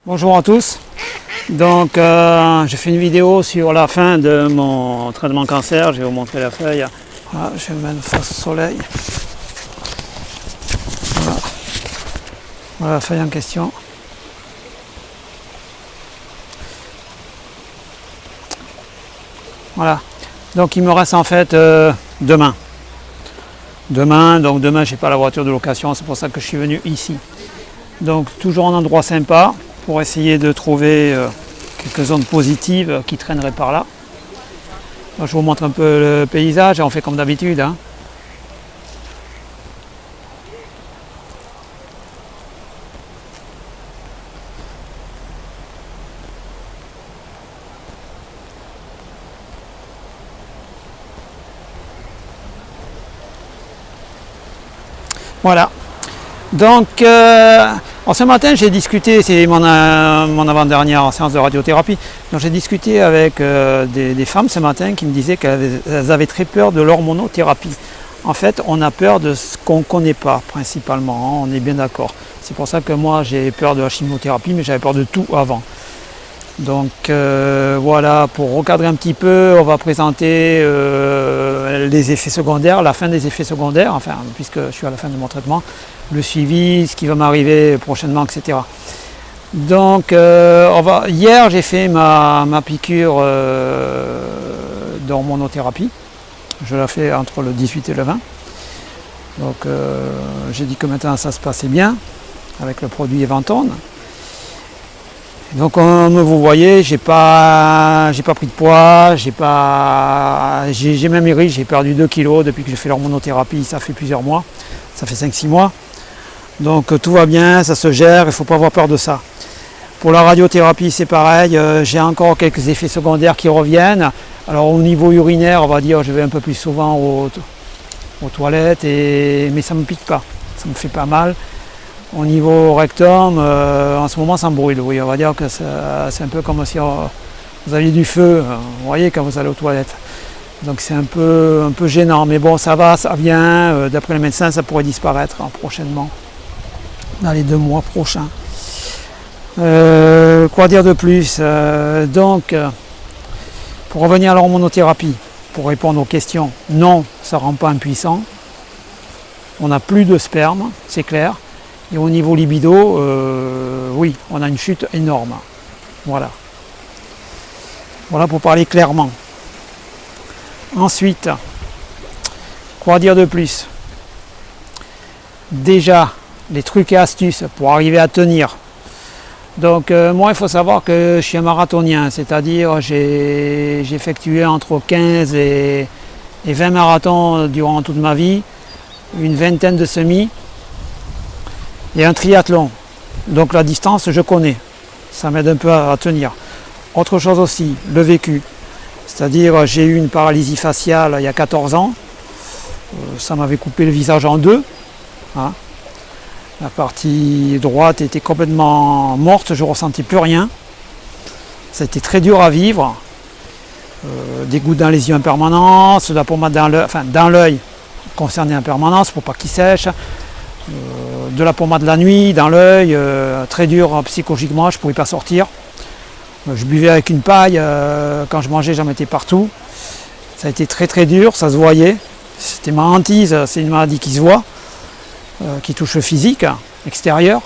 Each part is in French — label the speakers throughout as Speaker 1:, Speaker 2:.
Speaker 1: Bonjour à tous, donc j'ai fait une vidéo sur la fin de mon traitement cancer, je vais vous montrer la feuille. Voilà, je vais mettre face au soleil. Voilà la feuille en question. Voilà, donc il me reste en fait demain. Donc demain j'ai pas la voiture de location, c'est pour ça que je suis venu ici. Donc toujours un endroit sympa pour essayer de trouver quelques zones positives qui traîneraient par là. Donc, je vous montre un peu le paysage et on fait comme d'habitude. Hein. Voilà. Donc, ce matin, j'ai discuté, c'est mon avant-dernière séance de radiothérapie, donc j'ai discuté avec des femmes ce matin qui me disaient qu'elles avaient très peur de l'hormonothérapie. En fait, on a peur de ce qu'on ne connaît pas, principalement, hein, on est bien d'accord. C'est pour ça que moi, j'ai peur de la chimiothérapie, mais j'avais peur de tout avant. Donc voilà, pour recadrer un petit peu, on va présenter les effets secondaires, la fin des effets secondaires, enfin, puisque je suis à la fin de mon traitement, le suivi, ce qui va m'arriver prochainement, etc. Donc hier j'ai fait ma piqûre d'hormonothérapie, je l'ai fait entre le 18 et le 20. Donc j'ai dit que maintenant ça se passait bien avec le produit Evantone. Donc comme vous voyez, j'ai pas pris de poids, j'ai même maigri, j'ai perdu 2 kilos depuis que j'ai fait l'hormonothérapie, ça fait plusieurs mois, ça fait 5-6 mois. Donc tout va bien, ça se gère, il ne faut pas avoir peur de ça. Pour la radiothérapie c'est pareil, j'ai encore quelques effets secondaires qui reviennent. Alors au niveau urinaire, on va dire, je vais un peu plus souvent aux toilettes, mais ça ne me pique pas, ça me fait pas mal. Au niveau rectum, en ce moment ça me brûle, oui, on va dire que c'est un peu comme si vous aviez du feu, vous voyez, quand vous allez aux toilettes. Donc c'est un peu gênant, mais bon, ça va, ça vient, d'après les médecins, ça pourrait disparaître prochainement, dans les 2 mois prochains. Quoi dire de plus donc, pour revenir à l'hormonothérapie, pour répondre aux questions, non, ça ne rend pas impuissant, on n'a plus de sperme, c'est clair. Et au niveau libido, oui, on a une chute énorme. Voilà. Voilà pour parler clairement. Ensuite, quoi dire de plus? Déjà, les trucs et astuces pour arriver à tenir. Donc moi, il faut savoir que je suis un marathonien, c'est-à-dire j'ai effectué entre 15 et 20 marathons durant toute ma vie, une vingtaine de semis. Et un triathlon, donc la distance je connais, ça m'aide un peu à tenir. Autre chose aussi, le vécu, c'est-à-dire j'ai eu une paralysie faciale il y a 14 ans, ça m'avait coupé le visage en deux, hein. La partie droite était complètement morte, je ne ressentais plus rien, ça a été très dur à vivre, des gouttes dans les yeux en permanence, de la pommade dans l'œil concerné en permanence pour pas qu'il sèche. De la pommade la nuit, dans l'œil, très dur psychologiquement, je ne pouvais pas sortir. Je buvais avec une paille, quand je mangeais j'en mettais partout. Ça a été très très dur, ça se voyait. C'était ma hantise, c'est une maladie qui se voit, qui touche le physique, extérieur.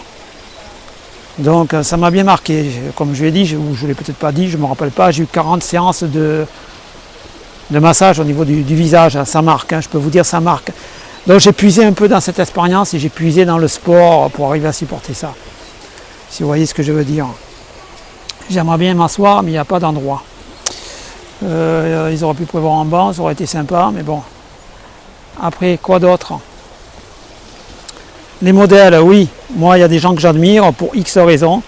Speaker 1: Donc ça m'a bien marqué, comme je l'ai dit, ou je ne l'ai peut-être pas dit, je ne me rappelle pas, j'ai eu 40 séances de massage au niveau du visage, ça marque, hein, je peux vous dire ça marque. Donc j'ai puisé un peu dans cette expérience et j'ai puisé dans le sport pour arriver à supporter ça. Si vous voyez ce que je veux dire. J'aimerais bien m'asseoir, mais il n'y a pas d'endroit. Ils auraient pu prévoir en banc, ça aurait été sympa, mais bon. Après, quoi d'autre? Les modèles, oui. Moi, il y a des gens que j'admire pour X raisons.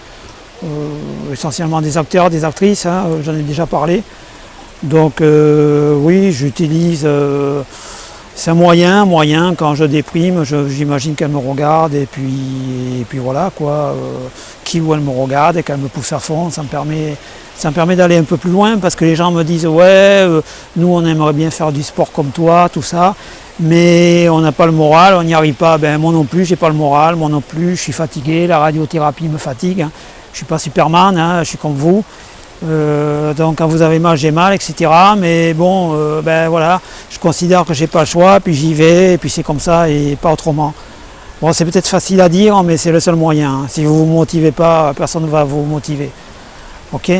Speaker 1: Essentiellement des acteurs, des actrices, hein, j'en ai déjà parlé. Donc oui, j'utilise... c'est un moyen, quand je déprime, j'imagine qu'elle me regarde et puis voilà quoi, qui ou elle me regarde et qu'elle me pousse à fond, ça me permet d'aller un peu plus loin parce que les gens me disent ouais, nous on aimerait bien faire du sport comme toi, tout ça, mais on n'a pas le moral, on n'y arrive pas, ben moi non plus, j'ai pas le moral, moi non plus, je suis fatigué, la radiothérapie me fatigue, hein. Je ne suis pas Superman, hein, je suis comme vous. Donc quand vous avez mal, j'ai mal, etc. Mais bon, ben voilà, je considère que j'ai pas le choix, puis j'y vais, et puis c'est comme ça et pas autrement. Bon, c'est peut-être facile à dire, mais c'est le seul moyen. Hein. Si vous ne vous motivez pas, personne ne va vous motiver. Ok.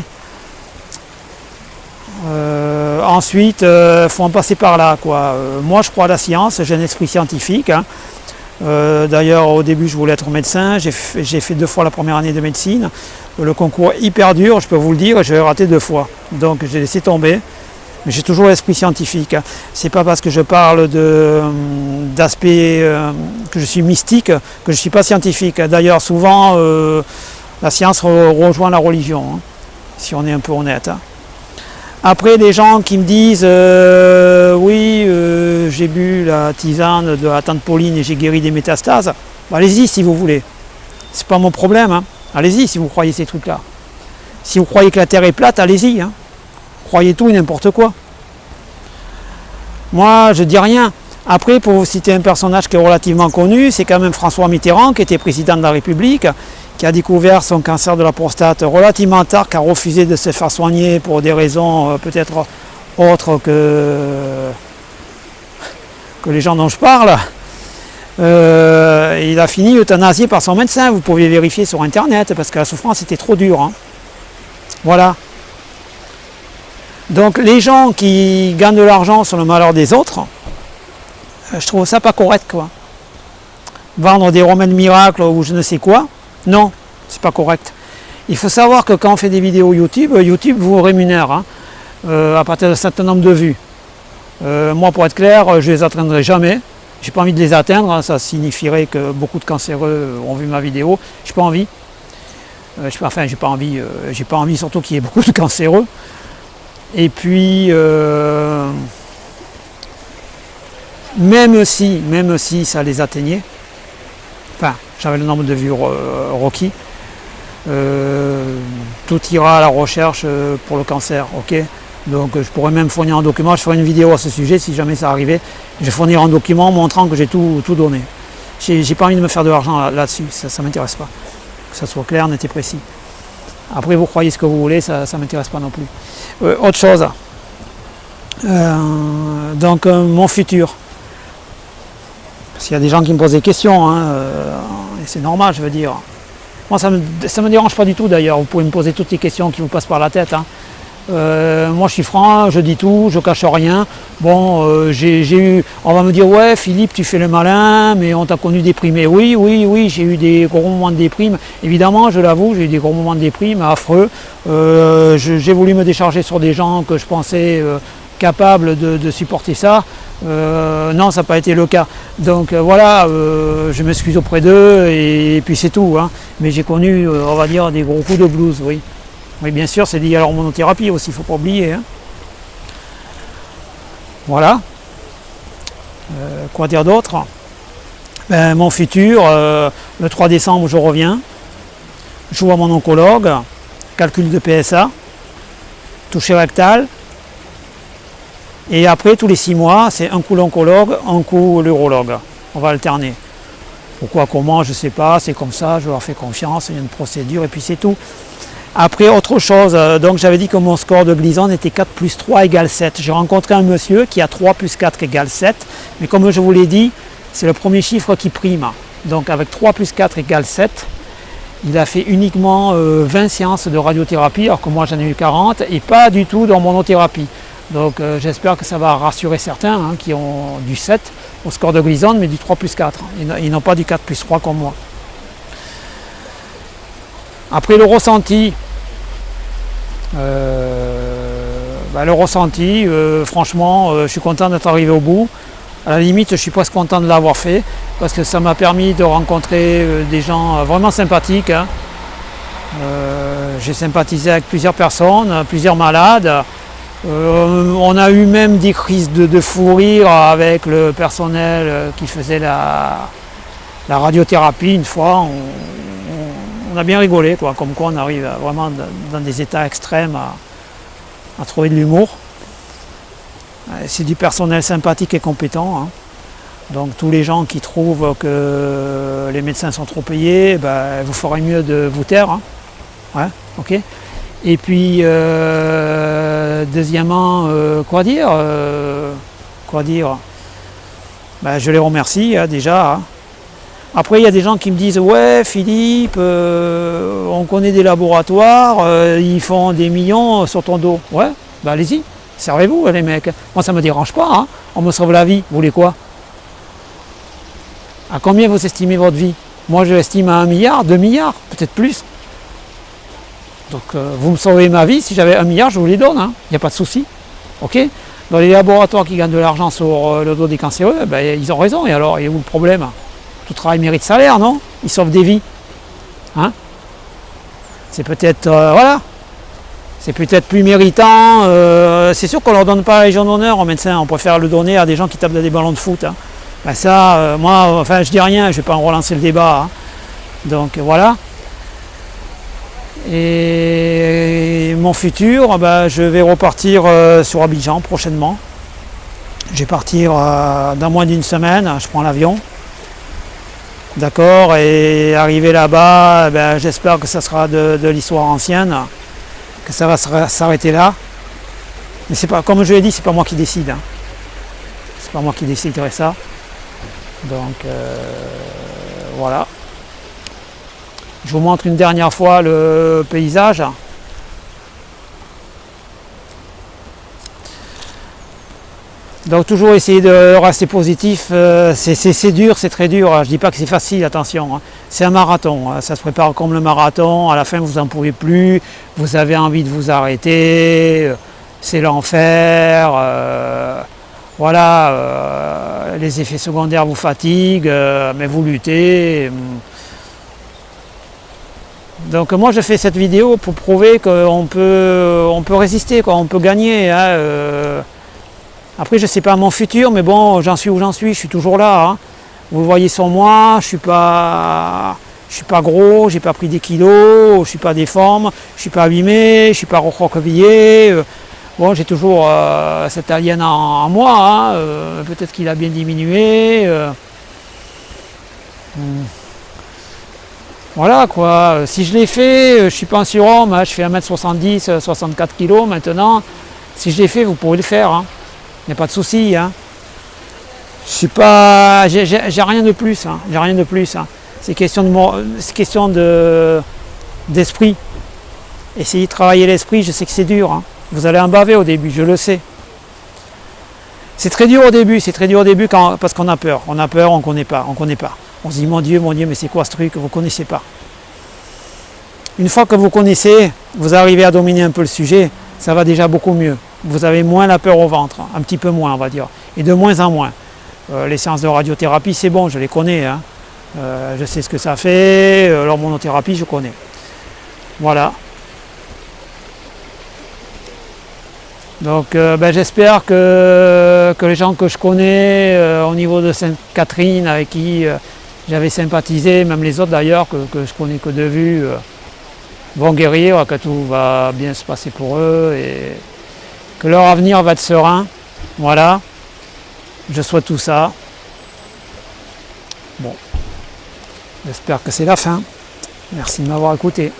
Speaker 1: Ensuite, faut en passer par là, quoi. Moi, je crois à la science, j'ai un esprit scientifique. Hein. D'ailleurs, au début, je voulais être médecin. J'ai fait 2 fois la première année de médecine. Le concours est hyper dur, je peux vous le dire, j'ai raté 2 fois. Donc, j'ai laissé tomber. Mais j'ai toujours l'esprit scientifique. C'est pas parce que je parle d'aspect que je suis mystique que je ne suis pas scientifique. D'ailleurs, souvent, la science rejoint la religion, hein, si on est un peu honnête. Hein. Après, des gens qui me disent oui, j'ai bu la tisane de la tante Pauline et j'ai guéri des métastases. Bah, allez-y si vous voulez. C'est pas mon problème. Hein. Allez-y si vous croyez ces trucs-là. Si vous croyez que la Terre est plate, allez-y. Hein. Croyez tout et n'importe quoi. Moi, je dis rien. Après, pour vous citer un personnage qui est relativement connu, c'est quand même François Mitterrand, qui était président de la République, qui a découvert son cancer de la prostate relativement tard, qui a refusé de se faire soigner pour des raisons peut-être autres que les gens dont je parle. Il a fini euthanasié par son médecin, vous pouvez vérifier sur internet, parce que la souffrance était trop dure. Hein. Voilà. Donc les gens qui gagnent de l'argent sur le malheur des autres, je trouve ça pas correct, quoi. Vendre des remèdes miracles ou je ne sais quoi, non, c'est pas correct. Il faut savoir que quand on fait des vidéos YouTube, YouTube vous rémunère hein, à partir d'un certain nombre de vues. Moi, pour être clair, je les atteindrai jamais. J'ai pas envie de les atteindre, ça signifierait que beaucoup de cancéreux ont vu ma vidéo. J'ai pas envie. J'ai pas envie surtout qu'il y ait beaucoup de cancéreux. Et puis, même si ça les atteignait, enfin, j'avais le nombre de vues requis, tout ira à la recherche pour le cancer, ok. Donc je pourrais même fournir un document, je ferai une vidéo à ce sujet si jamais ça arrivait. Je vais fournir un document montrant que j'ai tout donné. J'ai pas envie de me faire de l'argent là-dessus, ça ne m'intéresse pas. Que ça soit clair, net et précis. Après vous croyez ce que vous voulez, ça ne m'intéresse pas non plus. Autre chose, donc mon futur. Parce qu'il y a des gens qui me posent des questions, hein, et c'est normal, je veux dire. Moi, ça me dérange pas du tout d'ailleurs. Vous pouvez me poser toutes les questions qui vous passent par la tête. Hein. Moi, je suis franc, je dis tout, je cache rien. Bon, on va me dire, ouais, Philippe, tu fais le malin, mais on t'a connu déprimé. Oui, j'ai eu des gros moments de déprime. Évidemment, je l'avoue, j'ai eu des gros moments de déprime affreux. J'ai voulu me décharger sur des gens que je pensais capables de supporter ça. Non, ça n'a pas été le cas. Donc voilà, je m'excuse auprès d'eux et puis c'est tout. Hein. Mais j'ai connu, on va dire, des gros coups de blues, oui. Oui, bien sûr, c'est lié à l'hormonothérapie aussi, il ne faut pas oublier. Hein. Voilà. Quoi dire d'autre? Ben, mon futur, le 3 décembre, je reviens. Je vois mon oncologue, calcul de PSA, toucher rectal. Et après, tous les 6 mois, c'est un coup l'oncologue, un coup l'urologue. On va alterner. Pourquoi, comment, je ne sais pas, c'est comme ça, je leur fais confiance, il y a une procédure et puis c'est tout. Après, autre chose, donc j'avais dit que mon score de Gleason était 4 plus 3 égale 7. J'ai rencontré un monsieur qui a 3 plus 4 égale 7, mais comme je vous l'ai dit, c'est le premier chiffre qui prime. Donc avec 3 plus 4 égale 7, il a fait uniquement 20 séances de radiothérapie, alors que moi j'en ai eu 40, et pas du tout d'hormonothérapie. Donc j'espère que ça va rassurer certains hein, qui ont du 7 au score de Gleason, mais du 3 plus 4. Ils n'ont pas du 4 plus 3 comme moi. Après le ressenti, franchement, je suis content d'être arrivé au bout. À la limite, je suis presque content de l'avoir fait parce que ça m'a permis de rencontrer des gens vraiment sympathiques. Hein. J'ai sympathisé avec plusieurs personnes, plusieurs malades. On a eu même des crises de fou rire avec le personnel qui faisait la radiothérapie une fois. On a bien rigolé, quoi, comme quoi on arrive vraiment dans des états extrêmes à trouver de l'humour. C'est du personnel sympathique et compétent. Hein. Donc tous les gens qui trouvent que les médecins sont trop payés, ben, vous ferez mieux de vous taire. Hein. Ouais, ok. Et puis, deuxièmement, quoi dire Ben, je les remercie déjà. Hein. Après, il y a des gens qui me disent « Ouais, Philippe, on connaît des laboratoires, ils font des millions sur ton dos. » Ouais, ben allez-y, servez-vous les mecs. Moi, ça ne me dérange pas, hein. On me sauve la vie, vous voulez quoi? À combien vous estimez votre vie? Moi, je l'estime à 1 milliard, 2 milliards, peut-être plus. Donc, vous me sauvez ma vie, si j'avais 1 milliard, je vous les donne, hein. Il n'y a pas de souci. Ok? Dans les laboratoires qui gagnent de l'argent sur le dos des cancéreux, ben, ils ont raison, et alors, il y a où le problème? Tout travail mérite salaire, non? Ils sauvent des vies. Hein? C'est peut-être, voilà, c'est peut-être plus méritant. C'est sûr qu'on ne leur donne pas la Légion d'honneur aux médecins, on préfère le donner à des gens qui tapent dans des ballons de foot. Hein. Ben ça, moi, enfin, je dis rien, je ne vais pas en relancer le débat. Hein. Donc voilà. Et mon futur, ben, je vais repartir sur Abidjan prochainement. Je vais partir dans moins d'une semaine, je prends l'avion. D'accord, et arrivé là-bas, ben, j'espère que ça sera de l'histoire ancienne, que ça va s'arrêter là. Mais c'est pas, comme je l'ai dit, c'est pas moi qui décide. Hein. C'est pas moi qui déciderai ça. Donc voilà. Je vous montre une dernière fois le paysage. Donc toujours essayer de rester positif, c'est dur, c'est très dur, je ne dis pas que c'est facile, attention, hein. C'est un marathon, hein. Ça se prépare comme le marathon, à la fin vous n'en pouvez plus, vous avez envie de vous arrêter, c'est l'enfer, voilà, les effets secondaires vous fatiguent, mais vous luttez. Donc moi je fais cette vidéo pour prouver qu'on peut résister, quoi, on peut gagner. Hein, Après, je ne sais pas mon futur, mais bon, j'en suis où j'en suis, je suis toujours là. Hein. Vous voyez sur moi, je suis pas gros, j'ai pas pris des kilos, je suis pas déforme, je suis pas abîmé, je suis pas recroquevillé. Bon, j'ai toujours cet alien en moi, hein, peut-être qu'il a bien diminué. Voilà quoi, si je l'ai fait, je suis pas un surhomme, hein, je fais 1m70, 64 kg maintenant. Si je l'ai fait, vous pourrez le faire. Hein. Il n'y a pas de souci, hein. Je suis pas, j'ai rien de plus, hein. J'ai rien de plus. Hein. C'est question d'esprit. Essayez de travailler l'esprit. Je sais que c'est dur. Hein. Vous allez en baver au début, je le sais. C'est très dur au début. Parce qu'on a peur. On a peur, on ne connaît pas. On se dit mon Dieu, mais c'est quoi ce truc que vous ne connaissez pas? Une fois que vous connaissez, vous arrivez à dominer un peu le sujet, ça va déjà beaucoup mieux. Vous avez moins la peur au ventre, un petit peu moins on va dire, et de moins en moins. Les séances de radiothérapie c'est bon, je les connais, hein. Je sais ce que ça fait, l'hormonothérapie je connais. Voilà. Donc ben, j'espère que les gens que je connais au niveau de Sainte-Catherine, avec qui j'avais sympathisé, même les autres d'ailleurs, que je connais que de vue, vont guérir, que tout va bien se passer pour eux et que leur avenir va être serein. Voilà, je souhaite tout ça. Bon, j'espère que c'est la fin. Merci de m'avoir écouté.